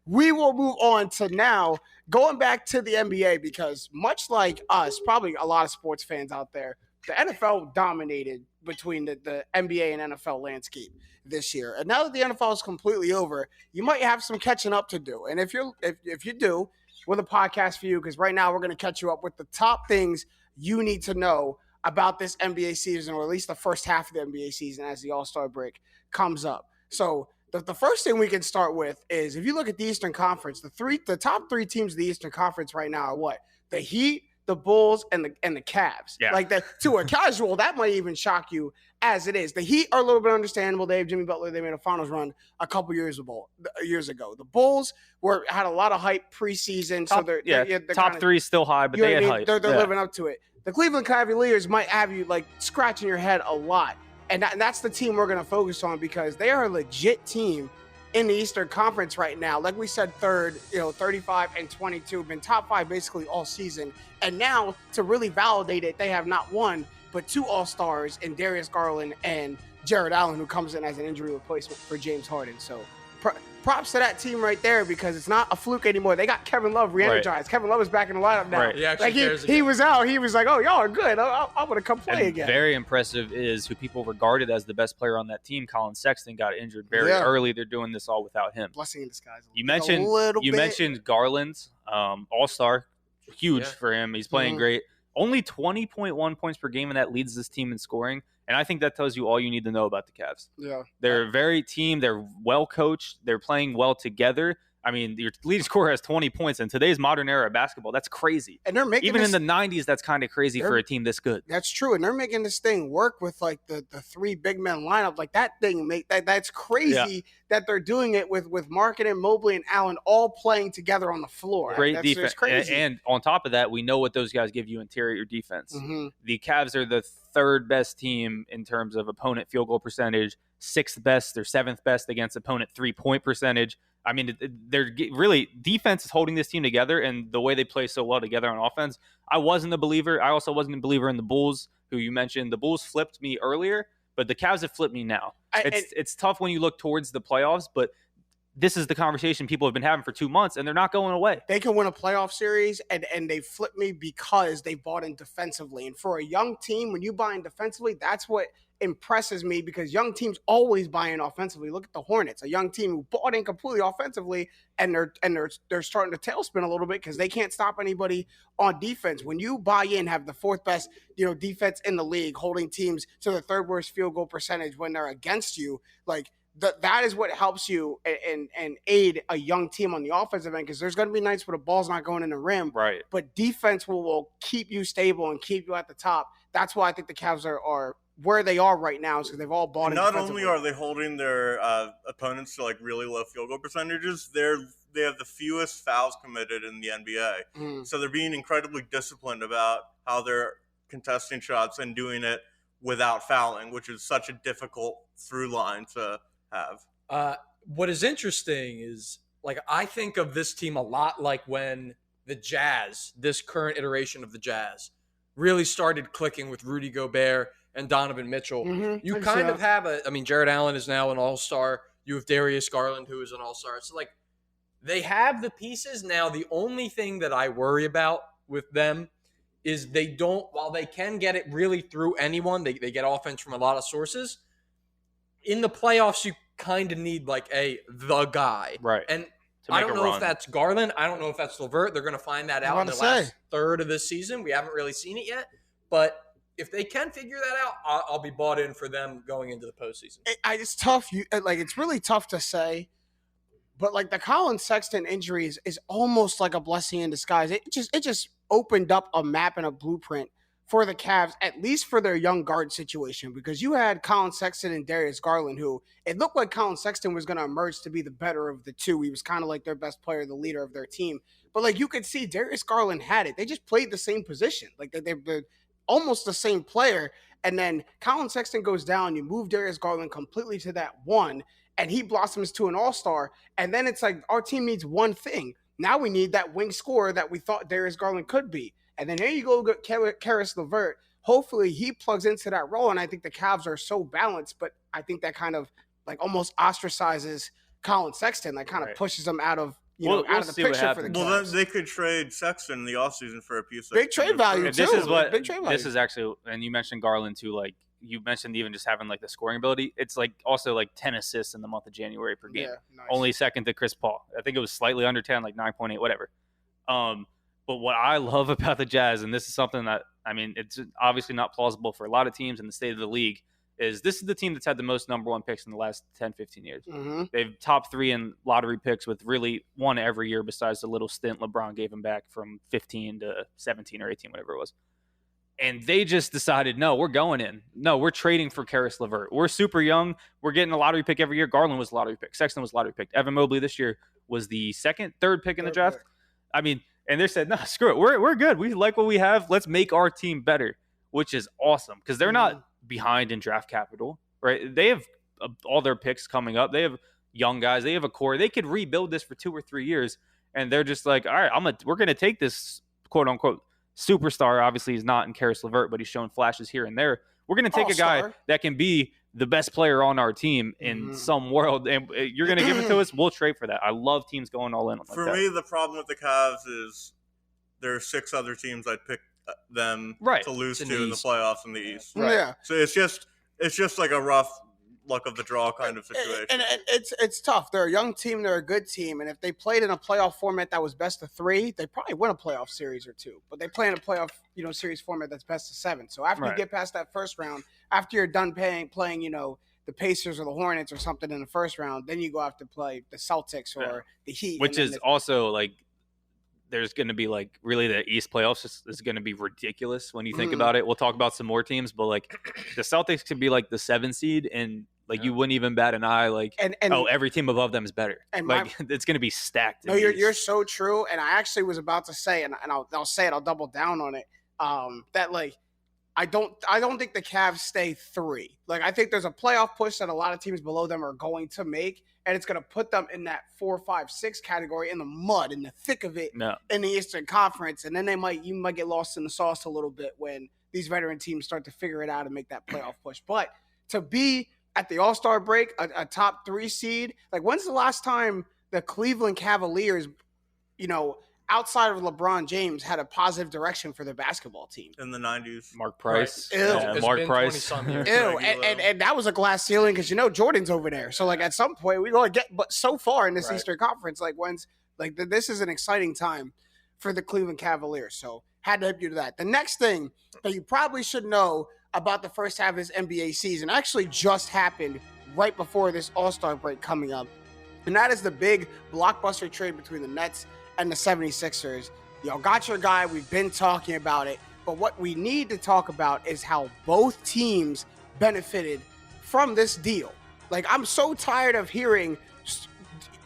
we will move on to now going back to the NBA because much like us, probably a lot of sports fans out there, the NFL dominated between the NBA and NFL landscape this year. And now that the NFL is completely over, you might have some catching up to do. And if you do, with a podcast for you, because right now we're going to catch you up with the top things you need to know about this NBA season, or at least the first half of the NBA season as the All-Star break comes up. So the first thing we can start with is if you look at the Eastern Conference, the top three teams of the Eastern Conference right now are what? The Heat, the Bulls, and the Cavs. Yeah. Like that to a casual, that might even shock you as it is. The Heat are a little bit understandable. They have Jimmy Butler. They made a finals run a couple years ago. The Bulls had a lot of hype preseason. They're top kinda, three is still high, but they had hype. They're living up to it. The Cleveland Cavaliers might have you like scratching your head a lot. And that's the team we're going to focus on because they are a legit team in the Eastern Conference right now. Like we said, third, 35 and 22, been top five basically all season. And now to really validate it, they have not one, but two All-Stars in Darius Garland and Jared Allen, who comes in as an injury replacement for James Harden. So props to that team right there because it's not a fluke anymore. They got Kevin Love re-energized. Right. Kevin Love is back in the lineup now. Right. He was out. He was like, oh, y'all are good. I'm going to come play again. Very impressive is who people regarded as the best player on that team, Colin Sexton, got injured very early. They're doing this all without him. Blessing in disguise. You mentioned Garland's All-Star. Huge for him. He's playing great. Only 20.1 points per game, and that leads this team in scoring. And I think that tells you all you need to know about the Cavs. Yeah. They're a very team. They're well coached. They're playing well together. I mean, your leading scorer has 20 points in today's modern era of basketball. That's crazy. And they're making in the 90s, that's kind of crazy for a team this good. That's true. And they're making this thing work with like the three big men lineup. Like that thing that's crazy that they're doing it with Markkanen, Mobley, and Allen all playing together on the floor. Great defense. Crazy. And on top of that, we know what those guys give you interior defense. Mm-hmm. The Cavs are the third best team in terms of opponent field goal percentage, sixth best or seventh best against opponent 3-point percentage. I mean, they're really defense is holding this team together, and the way they play so well together on offense. I wasn't a believer. I also wasn't a believer in the Bulls, who you mentioned. The Bulls flipped me earlier, but the Cavs have flipped me now. It's tough when you look towards the playoffs, but this is the conversation people have been having for 2 months, and they're not going away. They can win a playoff series, and they flip me because they bought in defensively. And for a young team, when you buy in defensively, that's what impresses me because young teams always buy in offensively. Look at the Hornets, a young team who bought in completely offensively, and they're starting to tailspin a little bit because they can't stop anybody on defense. When you buy in, have the fourth best defense in the league, holding teams to the third worst field goal percentage when they're against you, like. That is what helps you and aid a young team on the offensive end because there's going to be nights where the ball's not going in the rim. Right. But defense will keep you stable and keep you at the top. That's why I think the Cavs are where they are right now because they've all bought in. Not only are they holding their opponents to like really low field goal percentages, they have the fewest fouls committed in the NBA. So they're being incredibly disciplined about how they're contesting shots and doing it without fouling, which is such a difficult through line to have. What is interesting is, like, I think of this team a lot like when the Jazz, this current iteration of the Jazz, really started clicking with Rudy Gobert and Donovan Mitchell. Mm-hmm. You kind of have Jared Allen is now an all-star. You have Darius Garland, who is an all-star. So, like, they have the pieces. Now, the only thing that I worry about with them is they don't, while they can get it really through anyone, they get offense from a lot of sources. In the playoffs, you kind of need like the guy. Right. And I don't know if that's Garland. I don't know if that's LeVert. They're going to find that out in the last third of this season. We haven't really seen it yet. But if they can figure that out, I'll be bought in for them going into the postseason. It's tough. It's really tough to say. But like the Colin Sexton injury is almost like a blessing in disguise. It just opened up a map and a blueprint for the Cavs, at least for their young guard situation, because you had Colin Sexton and Darius Garland, who it looked like Colin Sexton was going to emerge to be the better of the two. He was kind of like their best player, the leader of their team. But like you could see Darius Garland had it. They just played the same position. Like they're almost the same player. And then Colin Sexton goes down. You move Darius Garland completely to that one, and he blossoms to an all-star. And then it's like our team needs one thing. Now we need that wing scorer that we thought Darius Garland could be. And then here you go, Karis LeVert. Hopefully he plugs into that role, and I think the Cavs are so balanced, but I think that kind of like almost ostracizes Colin Sexton. That kind of pushes him out of out of the see what picture for the happens. Well, Cavs. then they could trade Sexton in the offseason for a piece of Big trade value, And too. this is what Big trade value. this is actually, and you mentioned Garland too. Like you mentioned, even just having like the scoring ability. It's like also like 10 assists in the month of January per game. Yeah, nice. Only second to Chris Paul. I think it was slightly under 10, like 9.8, whatever. But what I love about the Jazz, and this is something that it's obviously not plausible for a lot of teams in the state of the league, is this is the team that's had the most number one picks in the last 10, 15 years. Mm-hmm. They've top 3 in lottery picks with really one every year besides the little stint LeBron gave them back from 15 to 17 or 18, whatever it was. And they just decided, no, we're going in. No, we're trading for Karis LeVert. We're super young. We're getting a lottery pick every year. Garland was a lottery pick. Sexton was a lottery pick. Evan Mobley this year was the third pick in the draft. And they said, no, screw it. We're good. We like what we have. Let's make our team better, which is awesome because they're not behind in draft capital, right? They have all their picks coming up. They have young guys. They have a core. They could rebuild this for 2 or 3 years, and they're just like, all right, we're going to take this quote unquote superstar. Obviously, he's not in Karis LeVert, but he's shown flashes here and there. We're going to take a guy that can be the best player on our team in some world, and you're going to give it to us. We'll trade for that. I love teams going all in on For that. me, the problem with the Cavs is there are 6 other teams I'd pick them to lose to in the playoffs in the East. Right. Yeah. So it's just like a rough luck of the draw kind of situation. And it's tough. They're a young team. They're a good team. And if they played in a playoff format that was best of 3, they probably win a playoff series or 2. But they play in a playoff series format that's best of 7. So after you get past that first round, after you're done playing the Pacers or the Hornets or something in the first round, then you go have to play the Celtics or the Heat. Which is also like there's going to be like really the East playoffs is going to be ridiculous when you think about it. We'll talk about some more teams, but like the Celtics could be like the 7 seed and like you wouldn't even bat an eye. Like, every team above them is better. And like it's going to be stacked. No, you're so true. And I actually was about to say, and I'll say it, I'll double down on it. That like I don't think the Cavs stay 3. Like I think there's a playoff push that a lot of teams below them are going to make, and it's going to put them in that 4, 5, 6 category in the mud, in the thick of it, in the Eastern Conference. And then you might get lost in the sauce a little bit when these veteran teams start to figure it out and make that playoff push. But to be at the All-Star break, a top 3 seed, like when's the last time the Cleveland Cavaliers, outside of LeBron James, had a positive direction for their basketball team? In the 90s. Mark Price. Right. Yeah, Mark Price. Ew. And that was a glass ceiling because, Jordan's over there. So, like, at some point, we going to get – but so far in this Eastern Conference, this is an exciting time for the Cleveland Cavaliers. So, had to help you to that. The next thing that you probably should know about the first half of this NBA season actually just happened right before this All-Star break coming up. And that is the big blockbuster trade between the Nets and the 76ers. Y'all got your guy. We've been talking about it. But what we need to talk about is how both teams benefited from this deal. Like, I'm so tired of hearing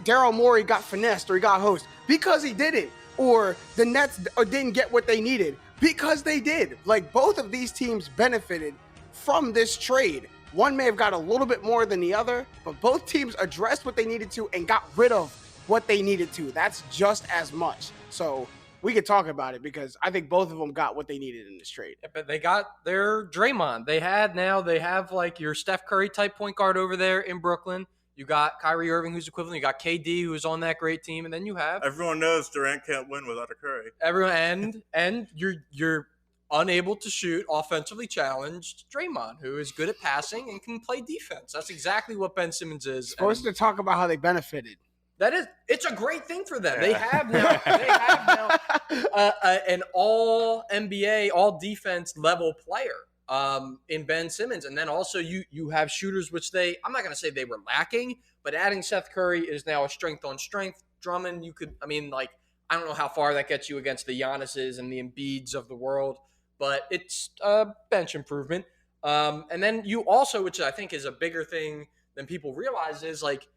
Daryl Morey got finessed or he got hosed because he didn't. Or the Nets didn't get what they needed because they did. Like, both of these teams benefited from this trade. One may have got a little bit more than the other, but both teams addressed what they needed to and got rid of what they needed to. That's just as much. So we could talk about it because I think both of them got what they needed in this trade. Yeah, but they got their Draymond. They have like your Steph Curry type point guard over there in Brooklyn. You got Kyrie Irving, who's equivalent. You got KD, who's on that great team, and then you have everyone knows Durant can't win without a Curry. Everyone and you're unable to shoot, offensively challenged Draymond, who is good at passing and can play defense. That's exactly what Ben Simmons is. Supposed to talk about how they benefited. It's a great thing for them. They have now an all NBA, all defense level player in Ben Simmons. And then also you have shooters, which I'm not going to say they were lacking, but adding Seth Curry is now a strength on strength. Drummond, I don't know how far that gets you against the Giannis's and the Embiids of the world, but it's a bench improvement. And then you also, which I think is a bigger thing than people realize, is like,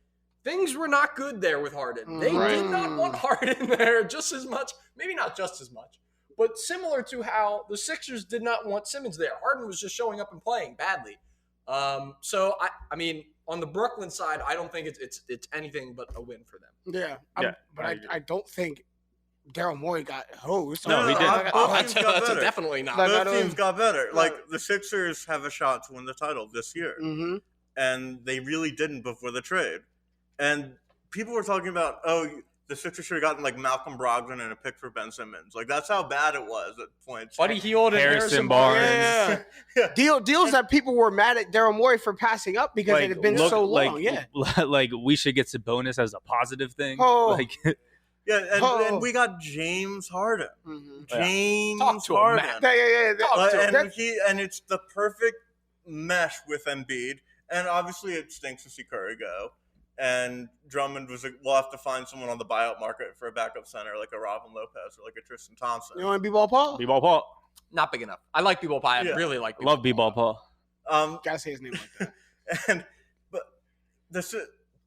things were not good there with Harden. They did not want Harden there just as much, maybe not just as much, but similar to how the Sixers did not want Simmons there. Harden was just showing up and playing badly. So I mean, on the Brooklyn side, I don't think it's anything but a win for them. But I don't think Daryl Morey got hosed. No, he didn't. That's definitely not. Both teams got better. Like, the Sixers have a shot to win the title this year. And they really didn't before the trade. And people were talking about, the Sixers should have gotten like Malcolm Brogdon and a pick for Ben Simmons. Like that's how bad it was at points. Buddy Hield and Harrison Barnes. Yeah. Deals that people were mad at Daryl Morey for passing up because it had been so long. Like we should get Sabonis as a positive thing. Oh. Like, and we got James Harden. James Harden. And it's the perfect mesh with Embiid. And obviously it stinks to see Curry go. And Drummond we'll have to find someone on the buyout market for a backup center like a Robin Lopez or like a Tristan Thompson. You want B-Ball Paul? B-Ball Paul. Not big enough. I like B-Ball Paul. I really like B-Ball Love B-Ball Paul. Gotta say his name like that. But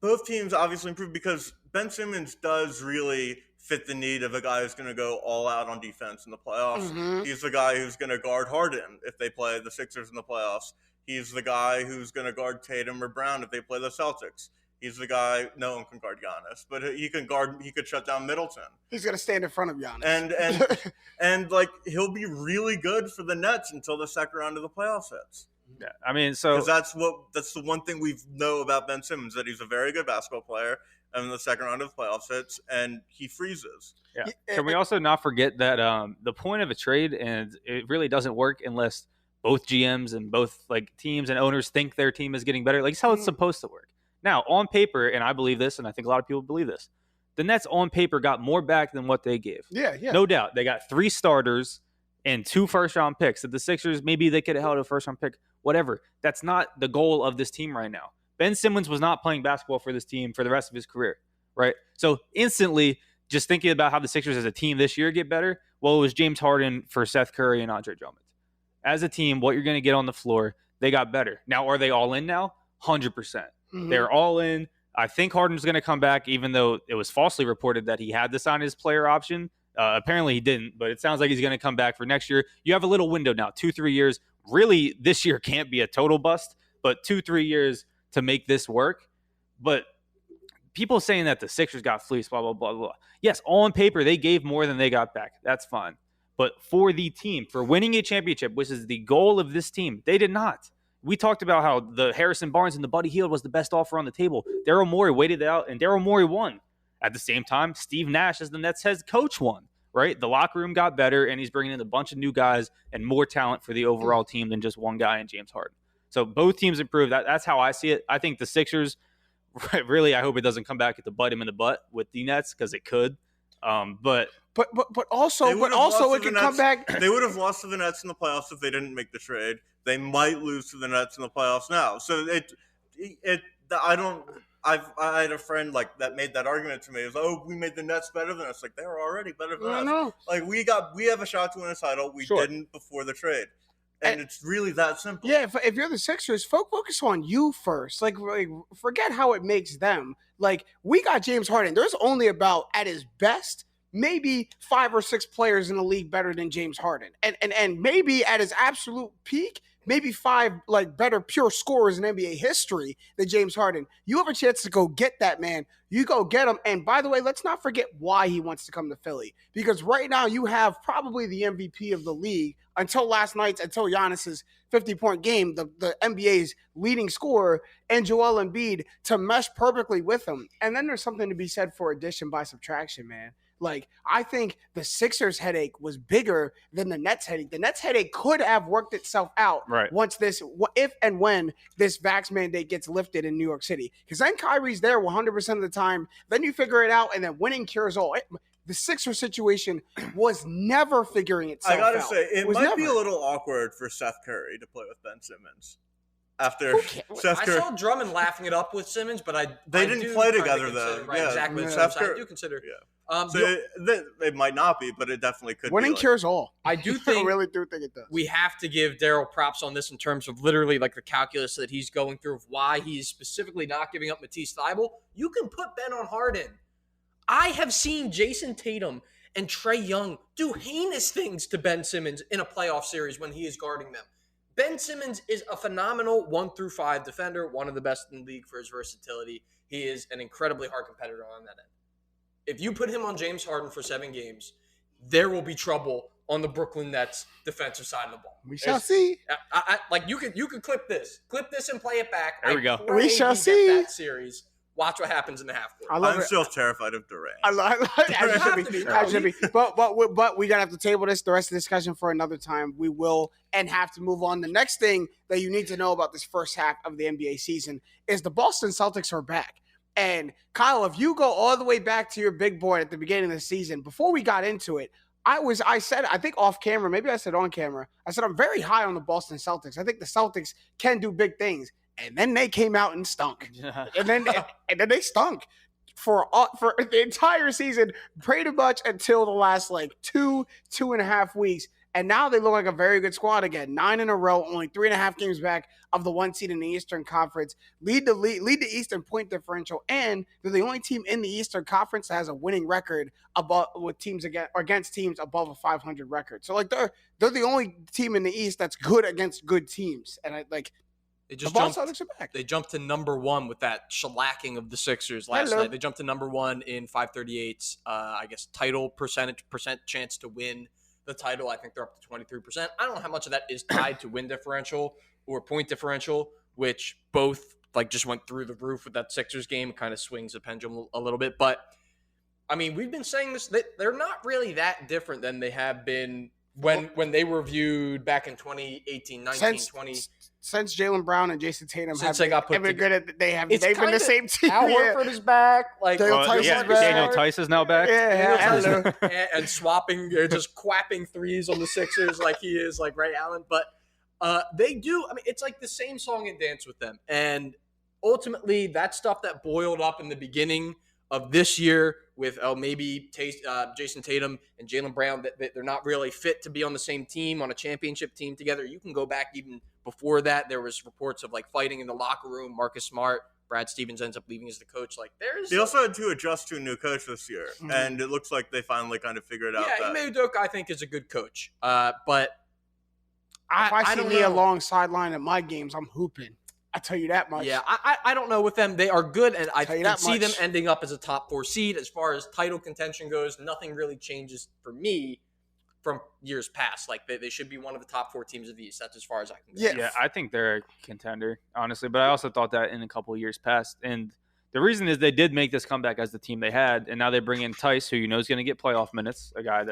both teams obviously improved because Ben Simmons does really fit the need of a guy who's going to go all out on defense in the playoffs. Mm-hmm. He's the guy who's going to guard Harden if they play the Sixers in the playoffs. He's the guy who's going to guard Tatum or Brown if they play the Celtics. He's the guy. No one can guard Giannis, but he could shut down Middleton. He's gonna stand in front of Giannis, and like he'll be really good for the Nets until the second round of the playoffs hits. Yeah, I mean, so because that's the one thing we know about Ben Simmons, that he's a very good basketball player, and the second round of the playoffs hits, and he freezes. Yeah. Can we also not forget that the point of a trade, and it really doesn't work unless both GMs and both like teams and owners think their team is getting better. Like it's how it's supposed to work. Now, on paper, and I believe this, and I think a lot of people believe this, the Nets on paper got more back than what they gave. Yeah. No doubt. They got 3 starters and 2 first-round picks. At the Sixers, maybe they could have held a first-round pick. Whatever. That's not the goal of this team right now. Ben Simmons was not playing basketball for this team for the rest of his career, right? So instantly, just thinking about how the Sixers as a team this year get better, well, it was James Harden for Seth Curry and Andre Drummond. As a team, what you're going to get on the floor, they got better. Now, are they all in now? 100%. They're all in. I think Harden's going to come back, even though it was falsely reported that he had to sign his player option. Apparently he didn't, but it sounds like he's going to come back for next year. You have a little window now, 2-3 years. Really, this year can't be a total bust, but 2-3 years to make this work. But people saying that the Sixers got fleeced, blah, blah, blah, blah. Yes, on paper, they gave more than they got back. That's fine. But for the team, for winning a championship, which is the goal of this team, they did not. We talked about how the Harrison Barnes and the Buddy Hield was the best offer on the table. Daryl Morey waited it out, and Daryl Morey won. At the same time, Steve Nash, as the Nets head coach, won, right? The locker room got better, and he's bringing in a bunch of new guys and more talent for the overall team than just one guy in James Harden. So both teams improved. That's how I see it. I think the Sixers, really, I hope it doesn't come back to bite him in the butt with the Nets, because it could. But also it could come back. They would have lost to the Nets in the playoffs if they didn't make the trade. They might lose to the Nets in the playoffs now. So I had a friend like that made that argument to me. It was, we made the Nets better than us. Like they were already better than us. No. Like we have a shot to win a title. We didn't before the trade. And it's really that simple. Yeah, if you're the Sixers, focus on you first. Like forget how it makes them. Like, we got James Harden. There's only about, at his best, maybe 5 or 6 players in the league better than James Harden. And maybe at his absolute peak, maybe 5 like better pure scorers in NBA history than James Harden. You have a chance to go get that man. You go get him. And by the way, let's not forget why he wants to come to Philly. Because right now you have probably the MVP of the league until Giannis's 50-point game, the NBA's leading scorer, and Joel Embiid to mesh perfectly with him. And then there's something to be said for addition by subtraction, man. Like, I think the Sixers' headache was bigger than the Nets' headache. The Nets' headache could have worked itself out once if and when this vax mandate gets lifted in New York City. Because then Kyrie's there 100% of the time. Then you figure it out, and then winning cures all. The Sixers situation was never figuring itself out. I gotta say, it might be a little awkward for Seth Curry to play with Ben Simmons. After Seth Curry, I saw Drummond laughing it up with Simmons, but they didn't play together though. Right, yeah, exactly. Yeah. Seth Curry, I do consider. Yeah. It might not be, but it definitely could. Winning cures all. I do think. I really do think it does. We have to give Daryl props on this in terms of literally like the calculus that he's going through of why he's specifically not giving up Matisse Thybulle. You can put Ben on Harden. I have seen Jason Tatum and Trae Young do heinous things to Ben Simmons in a playoff series when he is guarding them. Ben Simmons is a phenomenal 1-5 defender, one of the best in the league for his versatility. He is an incredibly hard competitor on that end. If you put him on James Harden for 7 games, there will be trouble on the Brooklyn Nets defensive side of the ball. We shall see. Like you could clip this and play it back. There we go. We shall see that series Watch what happens in the half court. I'm still terrified of Durant. I should be. But we gotta have to table this. The rest of the discussion for another time. We will and have to move on. The next thing that you need to know about this first half of the NBA season is the Boston Celtics are back. And Kyle, if you go all the way back to your big board at the beginning of the season, before we got into it, I said, I think off camera, maybe I said on camera, I said I'm very high on the Boston Celtics. I think the Celtics can do big things. And then they came out and stunk. and then they stunk for the entire season, pretty much until the last like 2.5 weeks. And now they look like a very good squad again. 9 in a row, only 3.5 games back of the 1 seed in the Eastern Conference. Lead the East in point differential, and they're the only team in the Eastern Conference that has a winning record against teams above a 500 record. So like they're the only team in the East that's good against good teams. And They jumped to number 1 with that shellacking of the Sixers last night. They jumped to number 1 in 538's, title percent chance to win the title. I think they're up to 23%. I don't know how much of that is tied to win differential or point differential, which both just went through the roof with that Sixers game. It kind of swings the pendulum a little bit. But, I mean, we've been saying this, that they're not really that different than they have been when they were viewed back in 2018, 19, 20. Since Jaylen Brown and Jason Tatum they've been the same team. Al Horford is back. Daniel Tice is now back. And swapping, just quapping threes on the Sixers like he is, like Ray Allen. But they do. I mean, it's like the same song and dance with them. And ultimately, that stuff that boiled up in the beginning of this year with maybe Jason Tatum and Jaylen Brown, that they're not really fit to be on the same team, on a championship team together. You can go back even before that. There was reports of fighting in the locker room. Marcus Smart, Brad Stevens ends up leaving as the coach. They also had to adjust to a new coach this year, and it looks like they finally kind of figured it out. Yeah, Ime Udoka, I think, is a good coach. But if I see Nia along sideline at my games, I'm hooping. I tell you that much. Yeah, I don't know with them. They are good, and I can see them ending up as a top 4 seed. As far as title contention goes, nothing really changes for me from years past. They should be one of the top 4 teams of the East. That's as far as I can go. Yeah, I think they're a contender, honestly. But I also thought that in a couple of years past. And the reason is they did make this comeback as the team they had, and now they bring in Tice, who you know is going to get playoff minutes, a guy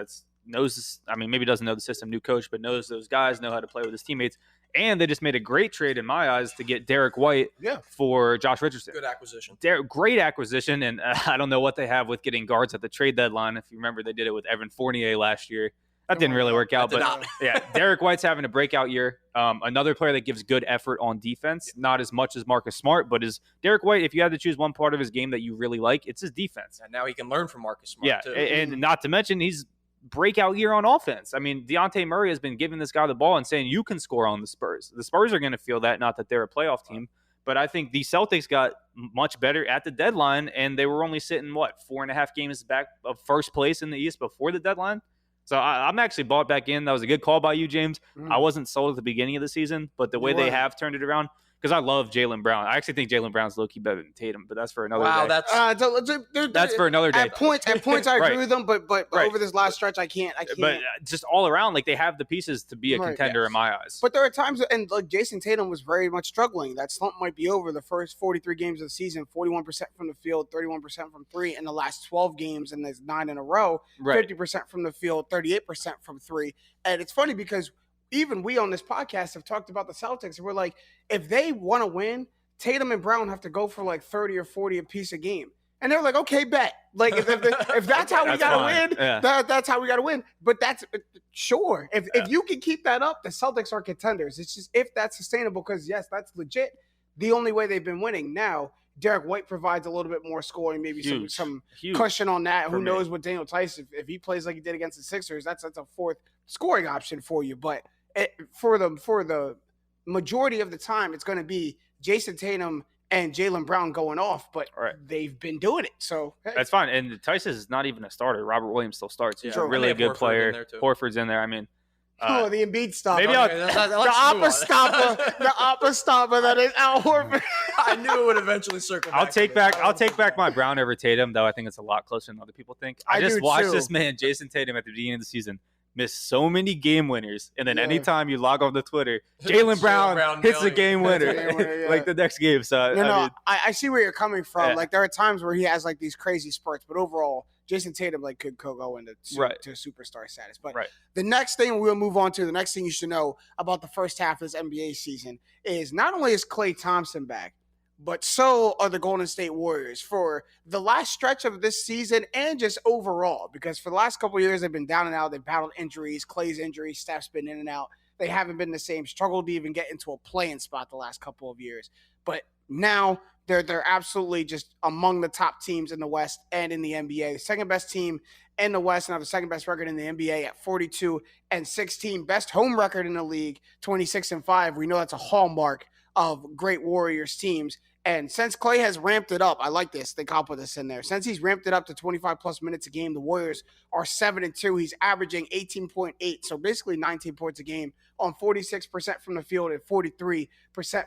maybe doesn't know the system, new coach, but knows those guys, know how to play with his teammates. And they just made a great trade in my eyes to get Derek White for Josh Richardson. Good acquisition. Great acquisition, and I don't know what they have with getting guards at the trade deadline. If you remember, they did it with Evan Fournier last year. That didn't really work out. But yeah, Derek White's having a breakout year. Another player that gives good effort on defense, not as much as Marcus Smart, but is Derek White, if you had to choose one part of his game that you really like, it's his defense. And now he can learn from Marcus Smart, too. And not to mention he's breakout year on offense. I mean, Dejounte Murray has been giving this guy the ball and saying you can score on the Spurs. The Spurs are going to feel that, not that they're a playoff team. But I think the Celtics got much better at the deadline, and they were only sitting, 4.5 games back of first place in the East before the deadline. So I'm actually bought back in. That was a good call by you, James. I wasn't sold at the beginning of the season, but the way they have turned it around, because I love Jaylen Brown. I actually think Jaylen Brown's low-key better than Tatum, but that's for another day. That's for another day. At points, I agree with them, but over this last stretch, I can't. But just all around, they have the pieces to be a contender in my eyes. But there are times, and Jason Tatum was very much struggling. That slump might be over. The first 43 games of the season, 41% from the field, 31% from 3. In the last 12 games, and there's 9 in a row, 50% from the field, 38% from 3. And it's funny because even we on this podcast have talked about the Celtics, and we're like, if they want to win, Tatum and Brown have to go for 30 or 40 a piece a game. And they're like, okay, bet. If that's how we got to win, that's how we got to win. But that's sure. If you can keep that up, the Celtics are contenders. It's just if that's sustainable, because, yes, that's legit. The only way they've been winning. Now, Derek White provides a little bit more scoring, maybe some cushion on that. Who knows what Daniel Tice, if he plays like he did against the Sixers, that's a 4th scoring option for you. But for the majority of the time, it's going to be Jason Tatum and Jaylen Brown going off, but they've been doing it. So that's fine. And Tice is not even a starter. Robert Williams still starts. He's a really good player. Horford's in there. I mean, the Embiid stopper. Maybe the Oppa stopper that is Al Horford. I knew it would eventually circle back. I'll take back my Brown over Tatum, though I think it's a lot closer than other people think. I just watched this man, Jason Tatum, at the beginning of the season miss so many game winners, and then anytime you log on to Twitter, Jaylen Brown hits a game winner, like the next game. So I see where you're coming from. Yeah. Like there are times where he has like these crazy spurts, but overall, Jason Tatum like could go into to superstar status. But the next thing we'll move on to, the next thing you should know about the first half of this NBA season is not only is Klay Thompson back, but so are the Golden State Warriors for the last stretch of this season and just overall, because for the last couple of years, they've been down and out. They've battled injuries, Klay's injury, Steph's been in and out. They haven't been the same, struggled to even get into a play-in spot the last couple of years. But now they're absolutely just among the top teams in the West and in the NBA. The second best team in the West and have the second best record in the NBA at 42-16. Best home record in the league, 26-5. We know that's a hallmark of great Warriors teams. And since Klay has ramped it up, I like this. They can put this in there. Since he's ramped it up to 25-plus minutes a game, the Warriors are 7-2. He's averaging 18.8, so basically 19 points a game on 46% from the field and 43%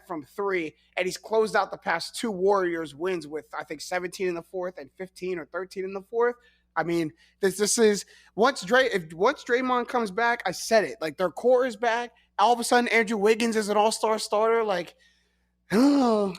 from three. And he's closed out the past two Warriors wins with, I think, 17 in the fourth and 15 or 13 in the fourth. I mean, this is once Draymond comes back, I said it. Like, their core is back. All of a sudden, Andrew Wiggins is an all-star starter. Like, the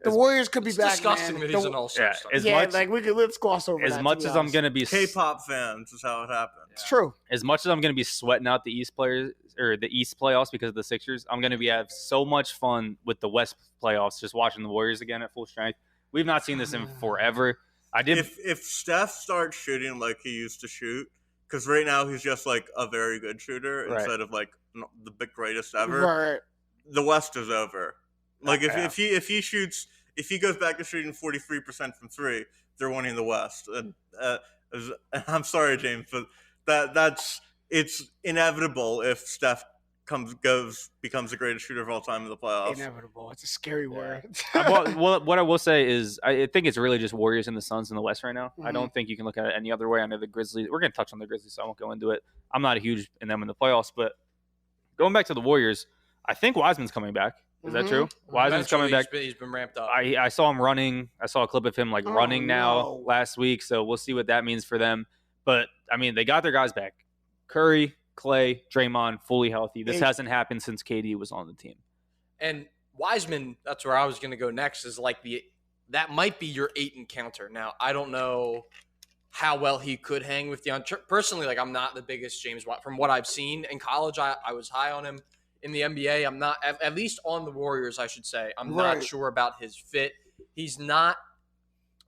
Warriors could be back, disgusting man. That he's an all-star starter. Let's gloss over as that. Much as I'm going to be K-pop fans is how it happened. It's true. As much as I'm going to be sweating out the East players or the East playoffs because of the Sixers, I'm going to have so much fun with the West playoffs, just watching the Warriors again at full strength. We've not seen this in forever. If Steph starts shooting like he used to shoot, because right now he's just like a very good shooter instead of like the greatest ever. Right. The West is over. Like if he goes back to shooting 43% from three, they're winning the West. And I'm sorry, James, but it's inevitable if Steph becomes the greatest shooter of all time in the playoffs. Inevitable. It's a scary word. Well, what I will say is I think it's really just Warriors and the Suns in the West right now. Mm-hmm. I don't think you can look at it any other way. I know the Grizzlies. We're going to touch on the Grizzlies, so I won't go into it. I'm not a huge in them in the playoffs, but going back to the Warriors, I think Wiseman's coming back. Is that true? Wiseman's coming back. He's been ramped up. I saw him running. I saw a clip of him running now last week, so we'll see what that means for them. But, I mean, they got their guys back. Curry, Klay, Draymond, fully healthy. This hasn't happened since KD was on the team. And Wiseman, that's where I was going to go next, is like that might be your Ayton counter. Now, I don't know how well he could hang with personally, like, I'm not the biggest James Wiseman. From what I've seen in college, I was high on him. In the NBA, I'm not, at least on the Warriors, I should say, I'm not sure about his fit. He's not,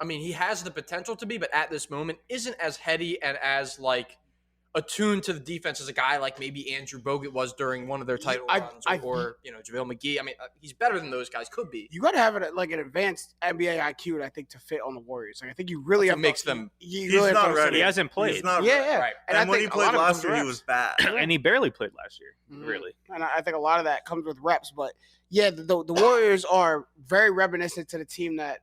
I mean, he has the potential to be, but at this moment isn't as heady and as, like, attuned to the defense as a guy like maybe Andrew Bogut was during one of their title runs or JaVale McGee. I mean, he's better than those guys could be. You got to have an advanced NBA IQ, I think, to fit on the Warriors. Like, I think you really have makes them. He's not ready. He hasn't played. He's not ready. Right. And when he played last year, he was bad. And he barely played last year, really. And I think a lot of that comes with reps. But, yeah, the Warriors are very reminiscent to the team that,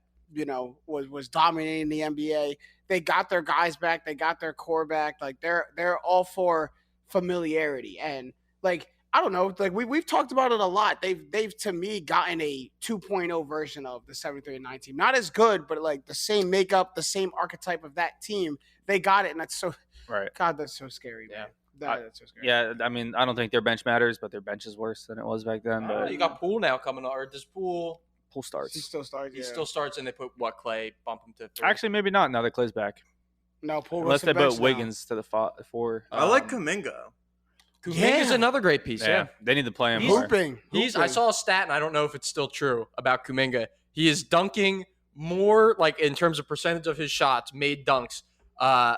was dominating the NBA. They got their guys back. They got their core back. Like, they're all for familiarity. And, like, I don't know. Like, we've talked about it a lot. They've to me gotten a 2.0 version of the 7-3-9 team. Not as good, but like the same makeup, the same archetype of that team. They got it, and that's so God, that's so scary, man. That's so scary. Yeah, I mean, I don't think their bench matters, but their bench is worse than it was back then. But you got Poole now coming on, or does Poole starts. He still starts. He still starts, and they put Klay, bump him to 3. Actually, maybe not. Now that Klay's back. No, Poole unless they put now. Wiggins to the 4. I like Kuminga. Kuminga's another great piece. Yeah, they need to play him He's more. Hooping. I saw a stat, and I don't know if it's still true about Kuminga. He is dunking more, like in terms of percentage of his shots, made dunks,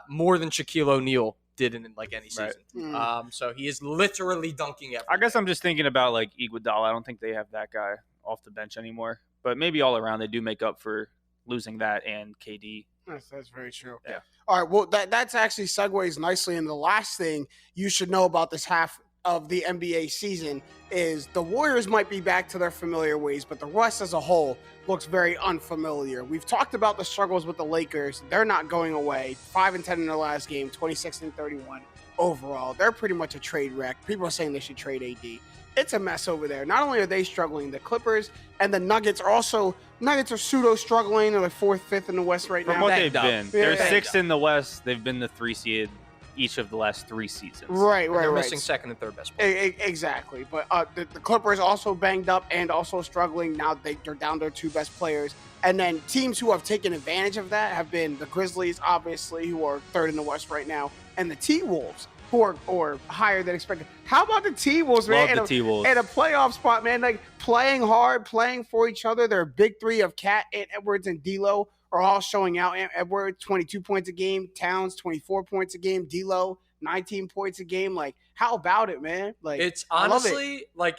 more than Shaquille O'Neal did in like any season. Right. So he is literally dunking every I guess day. I'm just thinking about like Iguodala. I don't think they have that guy off the bench anymore. But maybe all around they do make up for losing that and KD. That's very true. Yeah. All right. Well, that's actually segues nicely. And the last thing you should know about this half of the NBA season is the Warriors might be back to their familiar ways, but the West as a whole looks very unfamiliar. We've talked about the struggles with the Lakers. They're not going away. 5-10 in their last game, 26-31 overall. They're pretty much a trade wreck. People are saying they should trade AD. It's a mess over there. Not only are they struggling, the Clippers and the Nuggets are pseudo struggling. They're like 4th, 5th in the West right now. From what they've been. They're Yeah. 6th in the West. They've been the 3 seed. each of the last 3 seasons. Right. They're missing second and third best players. Exactly. But the Clippers also banged up and also struggling. Now they're down their 2 best players. And then teams who have taken advantage of that have been the Grizzlies, obviously, who are third in the West right now, and the T-Wolves, who are higher than expected. How about the T-Wolves, man? Love the T-Wolves. And a playoff spot, man. Like, playing hard, playing for each other. Their big 3 of Cat, Ant Edwards, and D'Lo are all showing out. Ant Edwards, 22 points a game. Towns, 24 points a game. D'Lo, 19 points a game. Like, how about it, man? Like, it's honestly, I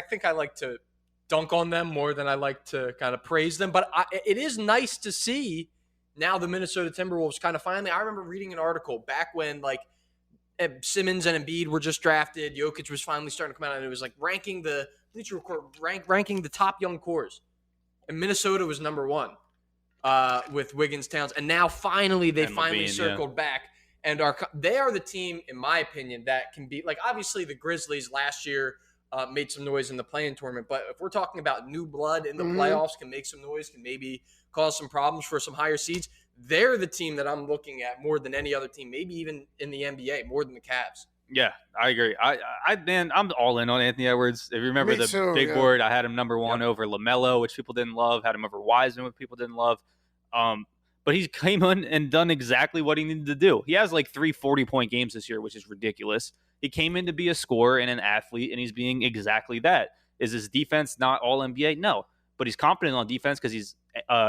think I like to dunk on them more than I like to kind of praise them. But it is nice to see now the Minnesota Timberwolves kind of finally. I remember reading an article back when Simmons and Embiid were just drafted. Jokic was finally starting to come out, and it was like ranking the top young cores, and Minnesota was number 1 with Wiggins, Towns, and now finally they circled back and they are the team, in my opinion, that can be obviously the Grizzlies last year. Made some noise in the play-in tournament, but if we're talking about new blood in the playoffs, can make some noise, can maybe cause some problems for some higher seeds, they're the team that I'm looking at more than any other team, maybe even in the NBA, more than the Cavs. Yeah, I agree. I'm all in on Anthony Edwards. If you remember big board, I had him number 1 over LaMelo, which people didn't love, had him over Wiseman, which people didn't love. But he came in and done exactly what he needed to do. He has 3 40-point games this year, which is ridiculous. He came in to be a scorer and an athlete, and he's being exactly that. Is his defense not all NBA? No. But he's competent on defense because he's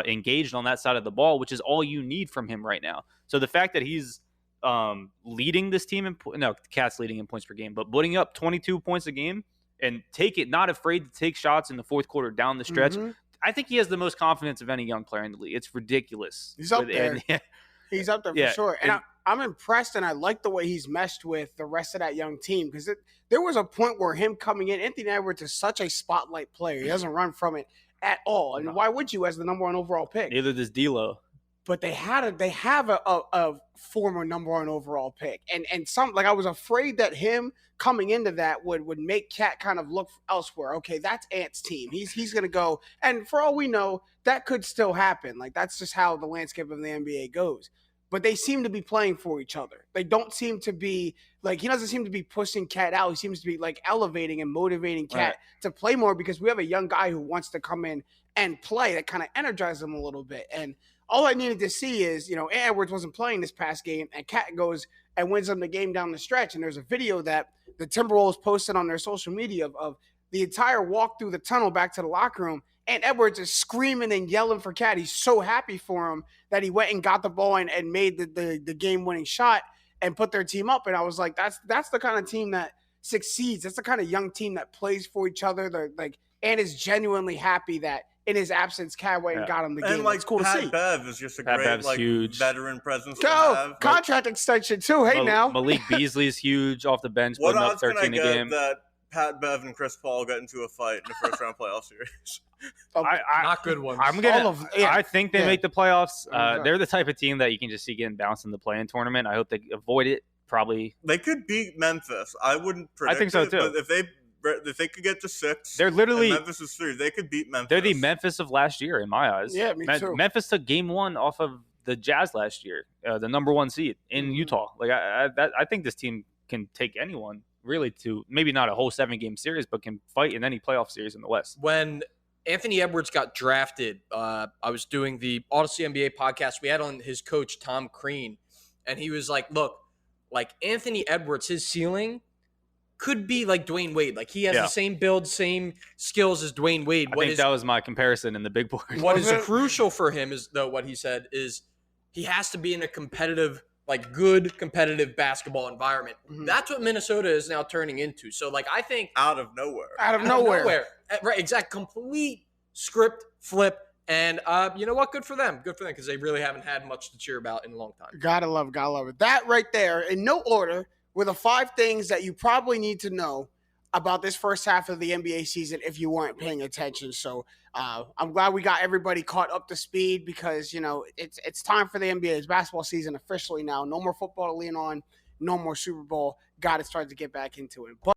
engaged on that side of the ball, which is all you need from him right now. So the fact that he's leading this team Cat's leading in points per game, but putting up 22 points a game and not afraid to take shots in the fourth quarter down the stretch. I think he has the most confidence of any young player in the league. It's ridiculous. He's up there. He's up there for sure. And I'm impressed, and I like the way he's meshed with the rest of that young team, because there was a point where him coming in, Anthony Edwards is such a spotlight player. He doesn't run from it at all. And why would you as the number 1 overall pick? Neither does D'Lo. But they have a former number 1 overall pick. And some, I was afraid that him coming into that would make Cat kind of look elsewhere. Okay, that's Ant's team. He's going to go. And for all we know, that could still happen. That's just how the landscape of the NBA goes. But they seem to be playing for each other. They don't seem to be he doesn't seem to be pushing Cat out. He seems to be elevating and motivating Cat to play more, because we have a young guy who wants to come in and play that kind of energizes him a little bit. And all I needed to see is, Edwards wasn't playing this past game, and Cat goes and wins them the game down the stretch. And there's a video that the Timberwolves posted on their social media of the entire walk through the tunnel back to the locker room. And Edwards is screaming and yelling for Cat. He's so happy for him that he went and got the ball and made the game-winning shot and put their team up. And I was like, that's the kind of team that succeeds. That's the kind of young team that plays for each other. And is genuinely happy that in his absence, Cat went and got him the game. And it's cool to see. Bev is just a great huge veteran presence to have. Contract extension too. Hey, now Malik Beasley's huge off the bench, what putting up odds can 13 I a get game. that Pat Bev and Chris Paul get into a fight in the first round playoff series? Not good ones. I think they make the playoffs. They're the type of team that you can just see getting bounced in the play-in tournament. I hope they avoid it. Probably they could beat Memphis. I wouldn't predict. I think so too. But if they could get to 6, they're literally Memphis is 3. They could beat Memphis. They're the Memphis of last year in my eyes. Yeah, me too. Memphis took game 1 off of the Jazz last year, the number 1 seed in Utah. I think this team can take anyone really to maybe not a whole 7-game series, but can fight in any playoff series in the West. When Anthony Edwards got drafted, I was doing the Odyssey NBA podcast. We had on his coach, Tom Crean, and he was like, look, Anthony Edwards, his ceiling could be like Dwayne Wade. He has the same build, same skills as Dwayne Wade. I think that was my comparison in the big board. What is crucial for him is, though, what he said is he has to be in a competitive, good competitive basketball environment. Mm-hmm. That's what Minnesota is now turning into. So, I think out of nowhere. Right, exact complete script flip. And you know what? Good for them. Good for them, because they really haven't had much to cheer about in a long time. Gotta love it. That right there, in no order, were the 5 things that you probably need to know about this first half of the NBA season if you weren't paying attention. So I'm glad we got everybody caught up to speed, because, it's time for the NBA's basketball season officially now. No more football to lean on. No more Super Bowl. Got to start to get back into it. But